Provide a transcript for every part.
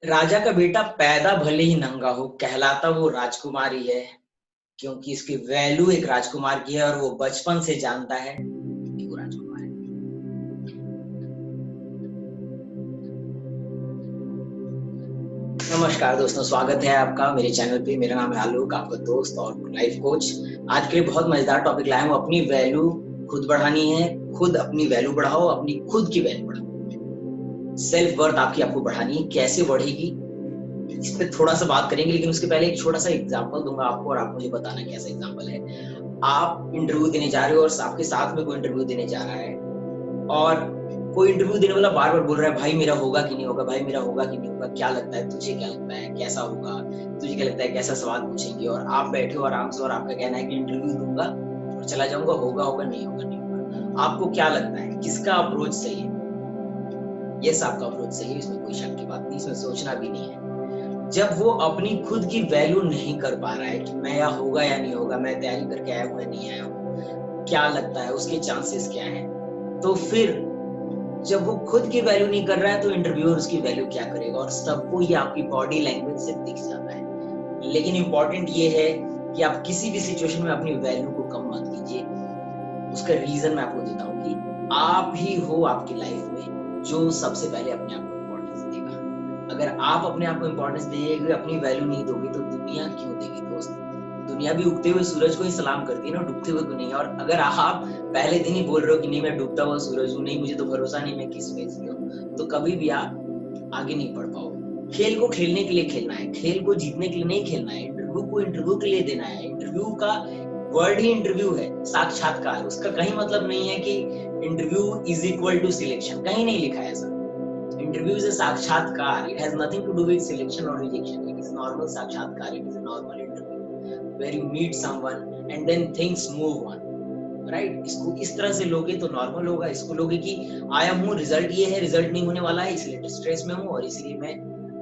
राजा का बेटा पैदा भले ही नंगा हो, कहलाता वो राजकुमार ही है, क्योंकि इसकी वैल्यू एक राजकुमार की है और वो बचपन से जानता है कि वो राजकुमार है। नमस्कार दोस्तों, स्वागत है आपका मेरे चैनल पे। मेरा नाम है आलोक, आपका दोस्त और लाइफ कोच। आज के लिए बहुत मजेदार टॉपिक लाया हूँ। अपनी वैल्यू खुद बढ़ानी है, खुद अपनी वैल्यू बढ़ाओ, अपनी खुद की वैल्यू बढ़ाओ। सेल्फ वर्थ आपको बढ़ानी है। कैसे बढ़ेगी इस पे थोड़ा सा बात करेंगे, लेकिन उसके पहले एक छोटा सा एग्जांपल दूंगा आपको और आप मुझे बताना कैसा एग्जांपल है। आप इंटरव्यू देने जा रहे हो और आपके साथ में कोई इंटरव्यू देने जा रहा है और कोई इंटरव्यू देने वाला बार बार बोल रहा है, भाई मेरा होगा कि नहीं होगा, भाई मेरा होगा कि नहीं होगा, क्या लगता है तुझे, क्या लगता है कैसा होगा, तुझे क्या लगता है कैसा सवाल पूछेंगे। और आप बैठे हो आराम से और आपका कहना है कि इंटरव्यू दूंगा और चला जाऊंगा, होगा होगा नहीं होगा नहीं होगा। आपको क्या लगता है किसका अप्रोच सही है? यस, आपका अप्रोच सही है, इसमें कोई शक की बात नहीं, इसमें सोचना भी नहीं है। जब वो अपनी खुद की वैल्यू नहीं कर पा रहा है कि मैं या होगा या नहीं होगा, मैं तैयारी करके आया हूँ या नहीं आया हूँ, क्या लगता है उसके चांसेस क्या है, तो फिर जब वो खुद की वैल्यू नहीं कर रहा है तो इंटरव्यूअर उसकी वैल्यू क्या करेगा। और सबको ये आपकी बॉडी लैंग्वेज से दिख जाता है। लेकिन इंपॉर्टेंट ये है कि आप किसी भी सिचुएशन में अपनी वैल्यू को कम मत कीजिए। उसका रीजन मैं आपको देता हूँ कि आप ही हो आपकी लाइफ में जो सबसे पहले अपने आप को इम्पोर्टेंस देगा। अगर आप अपने आप को इम्पोर्टेंस देंगे, अपनी वैल्यू नहीं दोगे, तो दुनिया क्यों देगी दोस्त? दुनिया भी उगते हुए सूरज को ही सलाम करती है ना, डूबते हुए को नहीं। और अगर आप पहले दिन ही बोल रहे हो कि नहीं मैं डूबता हुआ सूरज हूँ, नहीं मुझे तो भरोसा नहीं मैं किस फेज में हूँ, तो कभी भी आप आगे नहीं बढ़ पाओगे। खेल को खेलने के लिए खेलना है, खेल को जीतने के लिए नहीं खेलना है। इंटरव्यू को इंटरव्यू के लिए देना है। इंटरव्यू का वर्ड ही इंटरव्यू है, साक्षात्कार। उसका कहीं मतलब नहीं है कि interview is equal to selection, कहीं नहीं लिखा है ऐसा। इंटरव्यू इज a साक्षात्कार. It has nothing to do with selection or rejection. It is normal साक्षात्कार. It is a normal interview where you meet someone and then things move on. Right इसको इस तरह से लोगे तो नॉर्मल होगा। इसको लोगे कि आया हूँ, रिजल्ट ये है, रिजल्ट नहीं होने वाला है, इसलिए स्ट्रेस में हूँ और इसलिए मैं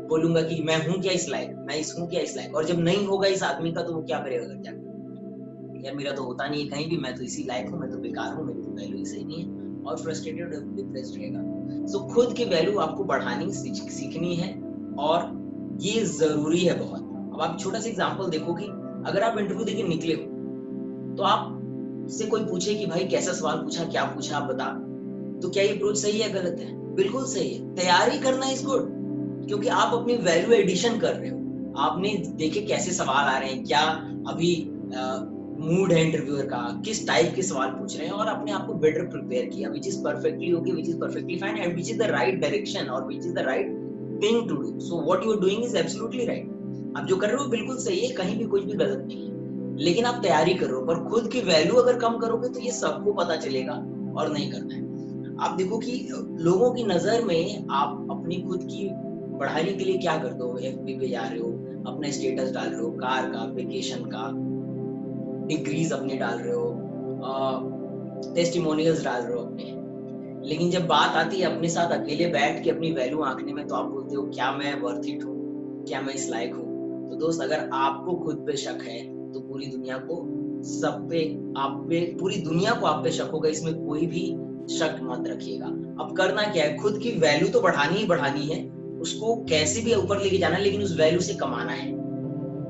बोलूंगा कि मैं हूँ क्या इस लायक, मैं इस हूँ क्या इस लायक। और जब नहीं होगा इस आदमी का तो वो क्या करेगा घर जाकर? यार मेरा तो होता नहीं है कहीं भी, मैं तो इसी लायक हूँ, मैं तो बेकार हूँ, मेरी तो वैल्यू ही सही नहीं है, और फ्रस्ट्रेटेड और डिप्रेस्ड रहेगा। सो खुद की वैल्यू आपको बढ़ानी सीखनी है और ये जरूरी है बहुत। अब आप छोटा सा एग्जांपल देखो कि अगर आप इंटरव्यू देके निकले हो तो आप से कोई पूछे कि भाई कैसा सवाल पूछा, क्या पूछा, आप बता, तो क्या ये अप्रोच सही है गलत है? बिल्कुल सही है। तैयारी करना इज गुड, क्योंकि आप अपनी वैल्यू एडिशन कर रहे हो। आपने देखे कैसे सवाल आ रहे हैं, क्या अभी मूड है इंटरव्यूअर का, किस टाइप के सवाल पूछ रहे हैं, और अपने आप को बेटर प्रिपेयर किया, which is perfectly okay, which is perfectly fine, and which is the right direction और which is the right thing to do. So what you are doing is absolutely right. आप जो कर रहे हो बिल्कुल सही है, कहीं भी कुछ भी गलत नहीं है, लेकिन आप तैयारी करो। पर खुद की वैल्यू अगर कम करोगे तो ये सबको पता चलेगा और नहीं करना है। आप देखो कि लोगों की नजर में आप अपनी खुद की बढ़ाने के लिए क्या करते हो? एफबी पे जा रहे हो, अपना स्टेटस डाल रहे हो, कार का, वेकेशन का, डिग्रीज अपने डाल रहे हो, टेस्टिमोनियल्स डाल रहे हो अपने। लेकिन जब बात आती है अपने साथ अकेले बैठ के अपनी वैल्यू आंकने में, तो आप बोलते हो क्या मैं वर्थ इट हूँ, क्या मैं इस लायक हूँ? तो दोस्त, अगर आपको खुद पे शक है तो पूरी दुनिया को सब पे, आप पे, पूरी दुनिया को आप पे शक होगा, इसमें कोई भी शक मत रखिएगा। अब करना क्या है? खुद की वैल्यू तो बढ़ानी ही बढ़ानी है, उसको कैसे भी ऊपर लेके जाना है, लेकिन उस वैल्यू से कमाना है,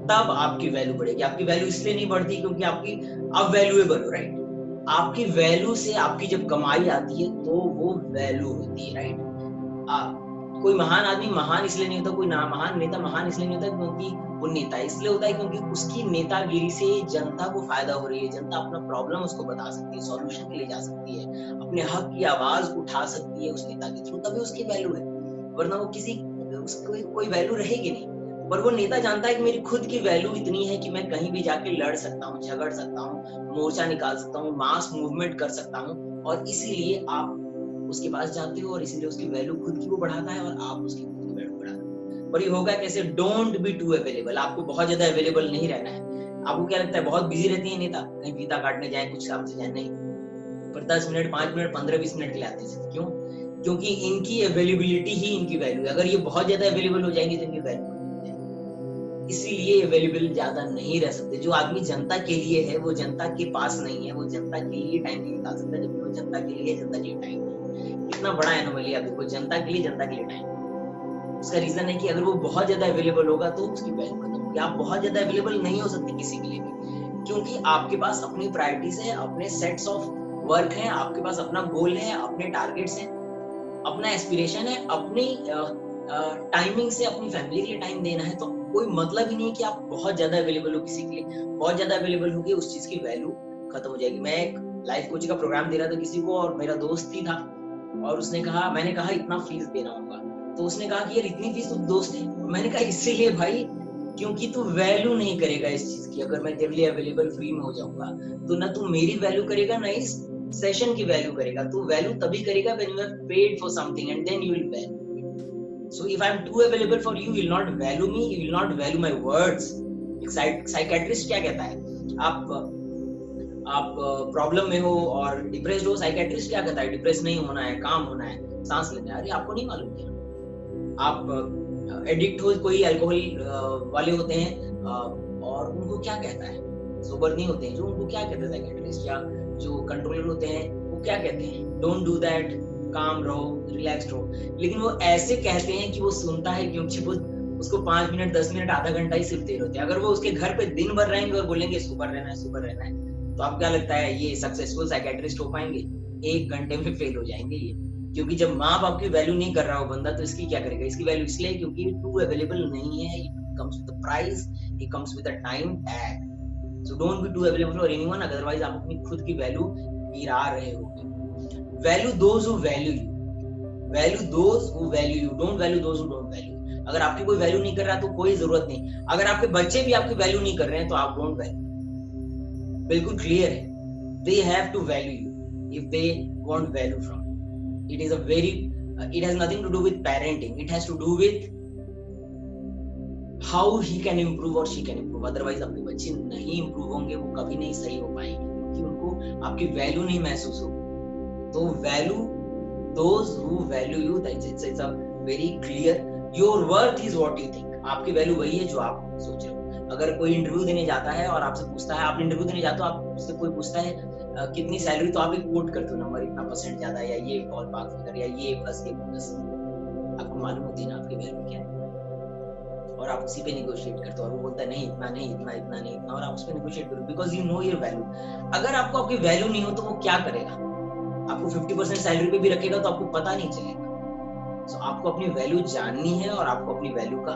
तब आपकी वैल्यू बढ़ेगी। आपकी वैल्यू इसलिए नहीं बढ़ती क्योंकि आपकी आप वैल्यूएबल हो, राइट? आपकी वैल्यू से आपकी जब कमाई आती है तो वो वैल्यू होती है, राइट? कोई महान आदमी महान इसलिए नहीं होता, कोई ना महान नेता महान इसलिए नहीं होता क्योंकि वो नेता इसलिए होता है क्योंकि उसकी नेतागिरी से जनता को फायदा हो रही है, जनता अपना प्रॉब्लम उसको बता सकती है, सॉल्यूशन के लिए जा सकती है, अपने हक की आवाज उठा सकती है उस नेता के थ्रू, तभी उसकी वैल्यू है। वरना वो किसी उसको कोई वैल्यू रहेगी नहीं। पर वो नेता जानता है कि मेरी खुद की वैल्यू इतनी है कि मैं कहीं भी जाके लड़ सकता हूँ, झगड़ सकता हूँ, मोर्चा निकाल सकता हूँ, मास मूवमेंट कर सकता हूँ, और इसीलिए आप उसके पास जाते हो और इसीलिए उसकी वैल्यू खुद की वो बढ़ाता है और आप उसकी खुद की वैल्यू बढ़ाते हो। पर ये होगा कैसे? Don't be too available. आपको बहुत ज्यादा अवेलेबल नहीं रहना है। आपको क्या लगता है बहुत बिजी रहती है नेता, कहीं फीता काटने जाए, कुछ काम से जाए? नहीं, पर 10 मिनट, 5 मिनट, 15-20 मिनट के लिए आते हैं। क्यों? क्योंकि इनकी अवेलेबिलिटी ही इनकी वैल्यू है। अगर ये बहुत ज्यादा अवेलेबल हो जाएंगे तो इनकी वैल्यू, इसीलिए अवेलेबल ज्यादा नहीं रह सकते। जो आदमी जनता के लिए है वो जनता के पास नहीं है, वो जनता के लिए टाइम नहीं निकाल सकता, जबकि वो जनता के लिए, जनता के लिए टाइम नहीं। कितना बड़ा एनोमली आप देखो, जनता के लिए टाइम, उसका रीजन है कि अगर वो बहुत ज्यादा अवेलेबल होगा तो उसकी वैल्यू खत्म होगी। आप बहुत ज्यादा अवेलेबल नहीं हो सकते किसी के लिए भी, क्योंकि आपके पास अपनी प्रायोरिटीज है, अपने सेट्स ऑफ वर्क है, आपके पास अपना गोल है, अपने टारगेट्स हैं, अपना एस्पिरेशन है, अपनी टाइमिंग से अपनी फैमिली के लिए टाइम देना है। तो कोई मतलब ही नहीं है कि आप बहुत ज्यादा अवेलेबल हो किसी के लिए। बहुत ज्यादा अवेलेबल होगी उस चीज की वैल्यू खत्म हो जाएगी। मैं एक लाइफ कोचिंग का प्रोग्राम दे रहा था किसी को, और मेरा दोस्त ही था, और उसने कहा, मैंने कहा इतना फीस देना होगा, तो उसने कहा कि यार इतनी फीस, तो दोस्त है। मैंने कहा इसीलिए भाई, क्योंकि तू वैल्यू नहीं करेगा इस चीज की। अगर मैं तेरे लिए अवेलेबल फ्री में हो जाऊंगा तो ना तू मेरी वैल्यू करेगा, ना इस सेशन की वैल्यू करेगा। तू वैल्यू तभी करेगा when you have paid for something and then you will value. So if I'm too available for you, you will not value me, you will not value my words. Psychiatrist क्या कहता है? आप problem में हो और depressed हो, psychiatrist क्या कहता है? डिप्रेस नहीं होना है, काम होना है, सांस लेना है। अरे आपको नहीं मालूम क्या? आप एडिक्ट हो, कोई अल्कोहल वाले होते हैं और उनको क्या कहता है? सोबर नहीं होते हैं, जो उनको क्या कहते हैं साइकेट्रिस्ट, या जो कंट्रोलर होते हैं वो क्या कहते हैं? डोंट डू दैट, काम रहो, रिलैक्स रहो। लेकिन वो ऐसे कहते हैं कि वो सुनता है, क्योंकि वो उसको 5 मिनट, 10 मिनट, आधा घंटा ही सिर्फ देर होते हैं। अगर वो उसके घर पे दिन भर रहेंगे और बोलेंगे सुपर रहना है, सुपर रहना है, तो आप क्या लगता है ये सक्सेसफुल साइकेट्रिस्ट हो पाएंगे? 1 घंटे में फेल हो जाएंगे ये। क्योंकि जब माँ बाप की वैल्यू नहीं कर रहा हो बंदा, तो इसकी क्या करेगा? इसकी वैल्यू इसलिए क्योंकि टू अवेलेबल नहीं है। It comes with the price, it comes with the time tag. So don't be too available for anyone, otherwise आप अपनी खुद की वैल्यू गिरा रहे होगे। Value those who value you, value those who value you, don't value those who don't value. अगर आपकी कोई वैल्यू नहीं कर रहा तो कोई जरूरत नहीं। अगर आपके बच्चे भी आपकी वैल्यू नहीं कर रहे हैं तो आप डोंट वैल्यू। बिल्कुल क्लियर है, they have to value you if they want value from you. It is a very it has nothing to do with parenting, it has to do with how he can improve or she can improve. Otherwise आपके बच्चे नहीं improve होंगे, वो कभी नहीं सही हो पाएंगे, क्योंकि उनको आपकी वैल्यू नहीं महसूस होगी। तो value those who value you, that's it's a very clear, your worth is what you think. आपकी वैल्यू वही है जो आप सोच रहे हो। अगर कोई इंटरव्यू देने जाता है और आपसे पूछता है, आप इंटरव्यू देने जाते हो, आपसे कोई पूछता है कितनी सैलरी, तो आप एक कोट करते हो नंबर, इतना परसेंट ज्यादा, या ये बॉल पार्क फिगर, या ये प्लस ये बोनस। आपको मालूम होती है ना आपकी वैल्यू क्या है, और आप उसी पे निगोशिएट करते हो। और वो बोलता है नहीं इतना नहीं, इतना इतना नहीं, इतना, और आप उस पे निगोशिएट करो, because you know your value. अगर आपको आपकी वैल्यू नहीं हो तो वो क्या करेगा? आपको 50% सैलरी पे भी रखेगा तो आपको पता नहीं चलेगा। सो आपको अपनी वैल्यू जाननी है और आपको अपनी वैल्यू का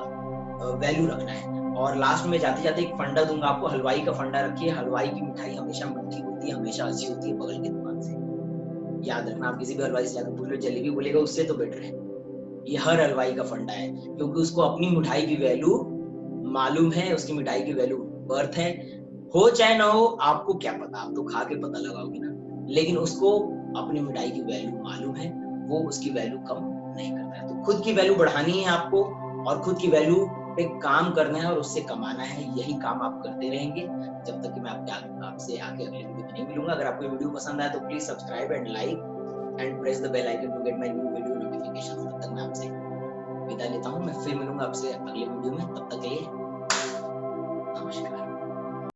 वैल्यू रखना है। और लास्ट में जाते जाते एक फंडा दूंगा आपको, हलवाई का फंडा रखिए। हलवाई की मिठाई हमेशा मीठी होती है, हमेशा अच्छी होती है बगल की दुकान से। याद रखना, आप किसी भी हलवाई से जाकर पूछ लो, जलेबी बोलेगा उससे तो बेटर है। ये हर हलवाई का फंडा है, क्योंकि उसको अपनी मिठाई की वैल्यू मालूम है, उसकी मिठाई की वैल्यू वर्थ है। हो चाहे ना हो, आपको क्या पता, आप तो खा के पता लगाओगे ना। लेकिन उसको अपनी मिठाई की वैल्यू मालूम है, वो उसकी वैल्यू कम नहीं करता है। तो खुद की वैल्यू बढ़ानी है आपको, और खुद की वैल्यू पे काम करना है और उससे कमाना है। यही काम आप करते रहेंगे जब तक कि मैं आपसे आगे अगले वीडियो में नहीं मिलूंगा। अगर आपको ये वीडियो पसंद आया तो please subscribe and like and press the bell icon to get my new video notification. तब तक मैं आपसे विदा लेता हूँ, मैं फिर मिलूंगा आपसे अगले वीडियो में। तब तक के लिए नमस्कार।